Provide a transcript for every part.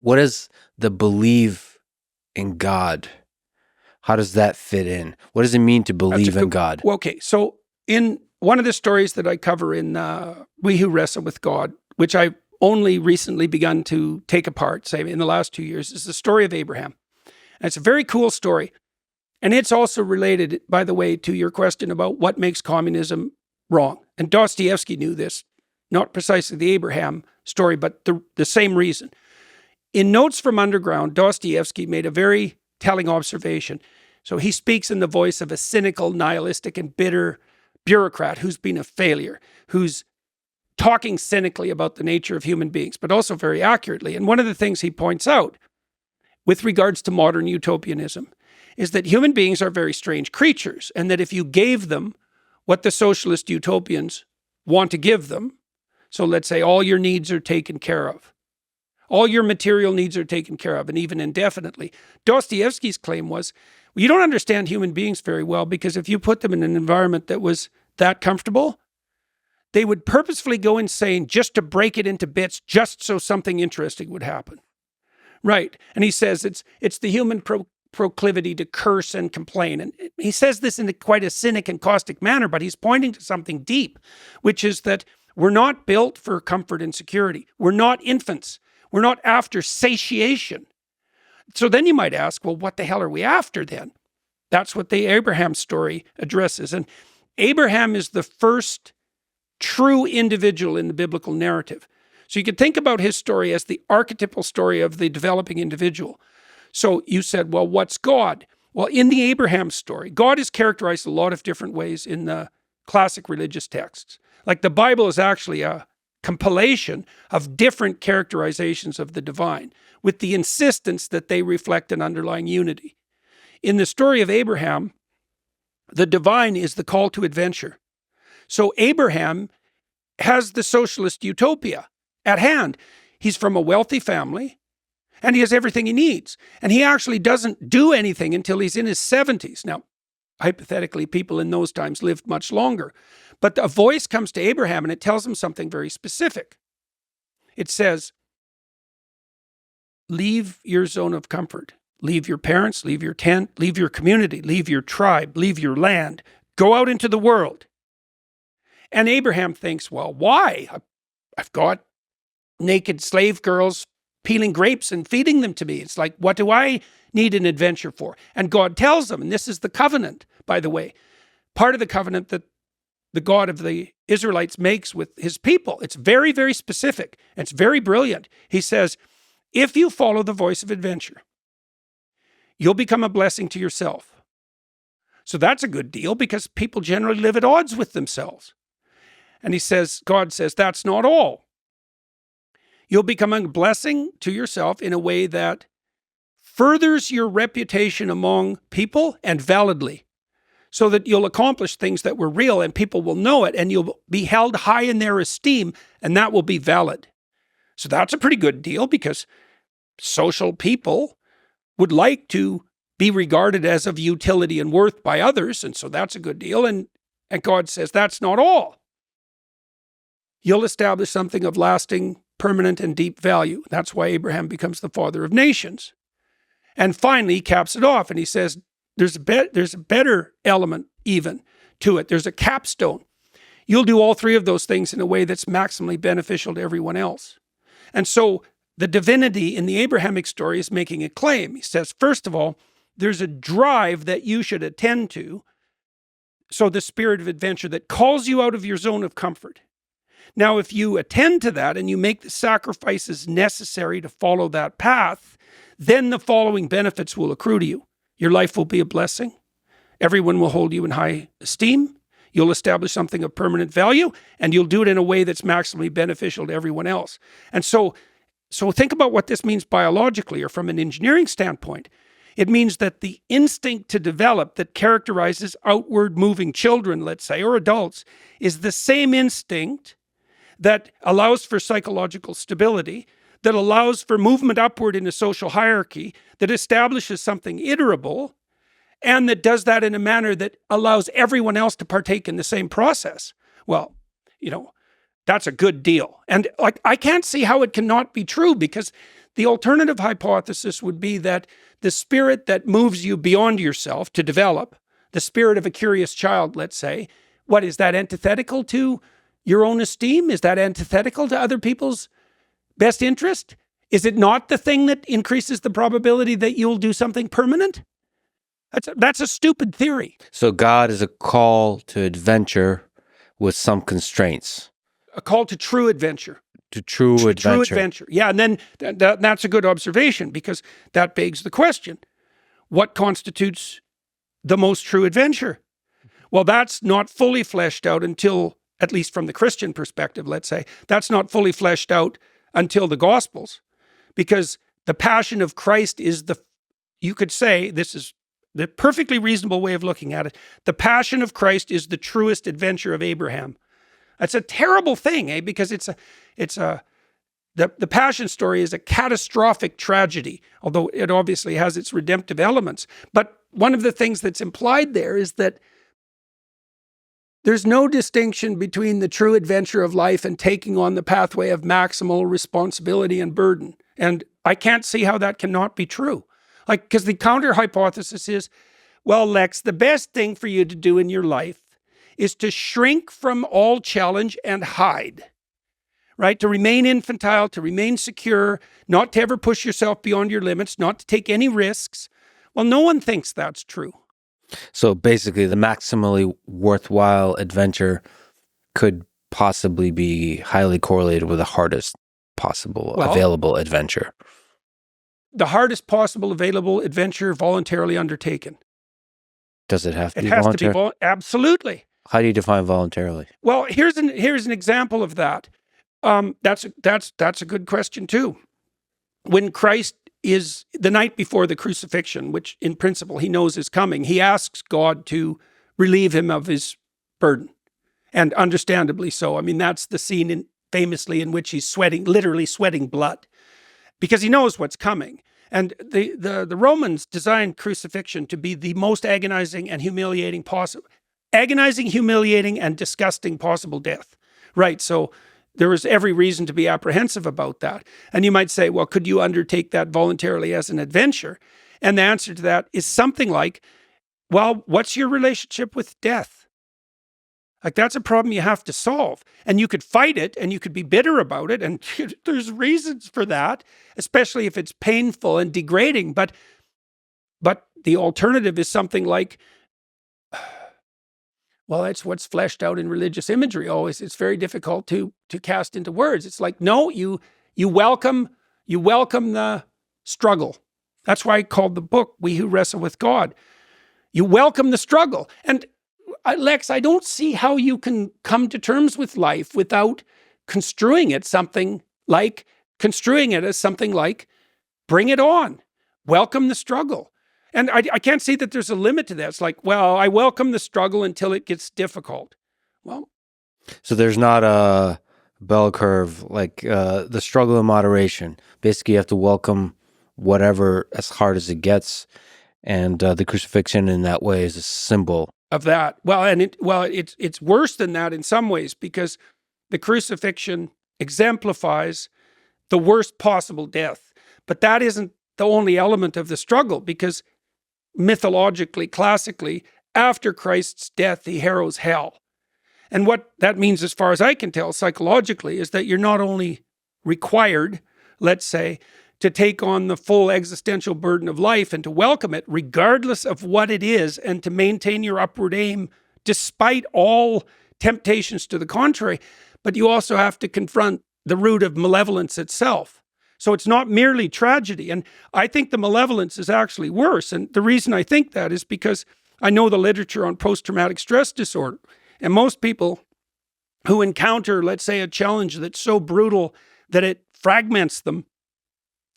what is the believe in God? How does that fit in? What does it mean to believe in God? Well, okay, so in one of the stories that I cover in We Who Wrestle with God, which I've only recently begun to take apart, say in the last 2 years, is the story of Abraham. And it's a very cool story. And it's also related, by the way, to your question about what makes communism wrong. And Dostoevsky knew this, not precisely the Abraham story, but the same reason. In Notes from Underground, Dostoevsky made a very telling observation. So he speaks in the voice of a cynical, nihilistic, and bitter bureaucrat who's been a failure, who's talking cynically about the nature of human beings, but also very accurately. And one of the things he points out with regards to modern utopianism is that human beings are very strange creatures, and that if you gave them what the socialist utopians want to give them, so let's say all your needs are taken care of, all your material needs are taken care of, and even indefinitely. Dostoevsky's claim was, well, you don't understand human beings very well, because if you put them in an environment that was that comfortable, they would purposefully go insane just to break it into bits, just so something interesting would happen. Right. And he says it's the human proclivity to curse and complain. And he says this in quite a cynic and caustic manner, but he's pointing to something deep, which is that we're not built for comfort and security. We're not infants. We're not after satiation. So then you might ask, well, what the hell are we after then? That's what the Abraham story addresses. And Abraham is the first true individual in the biblical narrative. So you could think about his story as the archetypal story of the developing individual. So you said, well, what's God? Well, in the Abraham story, God is characterized a lot of different ways in the classic religious texts. Like the Bible is actually a compilation of different characterizations of the divine, with the insistence that they reflect an underlying unity. In the story of Abraham, the divine is the call to adventure. So Abraham has the socialist utopia at hand. He's from a wealthy family, and he has everything he needs. And he actually doesn't do anything until he's in his 70s. Now, hypothetically, people in those times lived much longer. But a voice comes to Abraham, and it tells him something very specific. It says, leave your zone of comfort. Leave your parents, leave your tent, leave your community, leave your tribe, leave your land. Go out into the world. And Abraham thinks, well, why? I've got naked slave girls peeling grapes and feeding them to me. It's like, what do I need an adventure for? And God tells them, and this is the covenant, by the way, part of the covenant that the God of the Israelites makes with his people. It's very, very specific. It's very brilliant. He says, if you follow the voice of adventure, you'll become a blessing to yourself. So that's a good deal, because people generally live at odds with themselves. And he says, God says, that's not all. You'll become a blessing to yourself in a way that furthers your reputation among people, and validly, so that you'll accomplish things that were real and people will know it, and you'll be held high in their esteem, and that will be valid. So that's a pretty good deal, because social people would like to be regarded as of utility and worth by others, and so that's a good deal. And God says, that's not all. You'll establish something of lasting, permanent, and deep value. That's why Abraham becomes the father of nations. And finally, he caps it off, and he says, there's a better element even to it. There's a capstone. You'll do all three of those things in a way that's maximally beneficial to everyone else. And so the divinity in the Abrahamic story is making a claim. He says, first of all, there's a drive that you should attend to. So the spirit of adventure that calls you out of your zone of comfort. Now, if you attend to that and you make the sacrifices necessary to follow that path, then the following benefits will accrue to you. Your life will be a blessing. Everyone will hold you in high esteem. You'll establish something of permanent value, and you'll do it in a way that's maximally beneficial to everyone else. And so think about what this means biologically, or from an engineering standpoint. It means that the instinct to develop that characterizes outward moving children, let's say, or adults, is the same instinct that allows for psychological stability, that allows for movement upward in a social hierarchy, that establishes something iterable, and that does that in a manner that allows everyone else to partake in the same process. Well, that's a good deal. And like, I can't see how it cannot be true, because the alternative hypothesis would be that the spirit that moves you beyond yourself to develop, the spirit of a curious child, let's say, what is that antithetical to your own esteem? Is that antithetical to other people's best interest? Is it not the thing that increases the probability that you'll do something permanent? That's a stupid theory. So God is a call to adventure with some constraints. A call to true adventure. To true adventure. True adventure. Yeah, and then that's a good observation, because that begs the question, what constitutes the most true adventure? Well, that's not fully fleshed out until, at least from the Christian perspective, let's say, that's not fully fleshed out until the Gospels, because the passion of Christ is you could say, this is the perfectly reasonable way of looking at it, the passion of Christ is the truest adventure of Abraham. That's a terrible thing, because the passion story is a catastrophic tragedy, although it obviously has its redemptive elements. But one of the things that's implied there is that there's no distinction between the true adventure of life and taking on the pathway of maximal responsibility and burden. And I can't see how that cannot be true. Like, because the counter hypothesis is, well, Lex, the best thing for you to do in your life is to shrink from all challenge and hide, right? To remain infantile, to remain secure, not to ever push yourself beyond your limits, not to take any risks. Well, no one thinks that's true. So basically, the maximally worthwhile adventure could possibly be highly correlated with the hardest possible available adventure. The hardest possible available adventure voluntarily undertaken. Does it have to be voluntary? It has voluntary? to be absolutely. How do you define voluntarily? Well, here's an example of that. That's a good question too. When Christ is the night before the crucifixion, which in principle he knows is coming, he asks God to relieve him of his burden, and understandably so. I mean, that's the scene famously in which he's literally sweating blood, because he knows what's coming. And the Romans designed crucifixion to be the most agonizing and humiliating possible. Agonizing, humiliating, and disgusting possible death. Right, so there is every reason to be apprehensive about that. And you might say, well, could you undertake that voluntarily as an adventure? And the answer to that is something like, well, what's your relationship with death? Like, that's a problem you have to solve. And you could fight it, and you could be bitter about it, and there's reasons for that, especially if it's painful and degrading. But the alternative is something like, well, it's what's fleshed out in religious imagery always. It's very difficult to cast into words. It's like, no, you welcome the struggle. That's why I called the book We Who Wrestle with God. You welcome the struggle. And Lex, I don't see how you can come to terms with life without construing it as something like, bring it on, welcome the struggle. And I can't see that there's a limit to that. It's like, well, I welcome the struggle until it gets difficult. Well, so there's not a bell curve, like the struggle in moderation. Basically, you have to welcome whatever as hard as it gets. And the crucifixion in that way is a symbol of that. Well, and it's worse than that in some ways, because the crucifixion exemplifies the worst possible death. But that isn't the only element of the struggle, because mythologically, classically, after Christ's death, he harrows hell. And what that means, as far as I can tell, psychologically, is that you're not only required, let's say, to take on the full existential burden of life and to welcome it, regardless of what it is, and to maintain your upward aim despite all temptations to the contrary, but you also have to confront the root of malevolence itself. So it's not merely tragedy. And I think the malevolence is actually worse. And the reason I think that is because I know the literature on post-traumatic stress disorder. And most people who encounter, let's say, a challenge that's so brutal that it fragments them,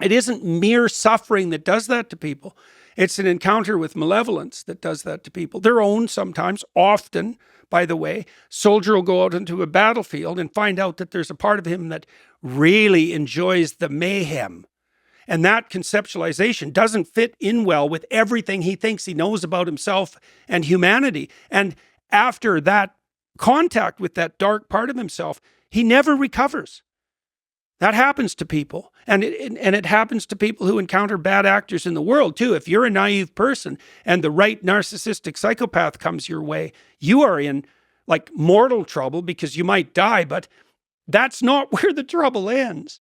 it isn't mere suffering that does that to people. It's an encounter with malevolence that does that to people. Their own sometimes, often, by the way. Soldier will go out into a battlefield and find out that there's a part of him that really enjoys the mayhem. And that conceptualization doesn't fit in well with everything he thinks he knows about himself and humanity. And after that contact with that dark part of himself, he never recovers. That happens to people. And it happens to people who encounter bad actors in the world too. If you're a naive person and the right narcissistic psychopath comes your way, you are in like mortal trouble because you might die, but that's not where the trouble ends.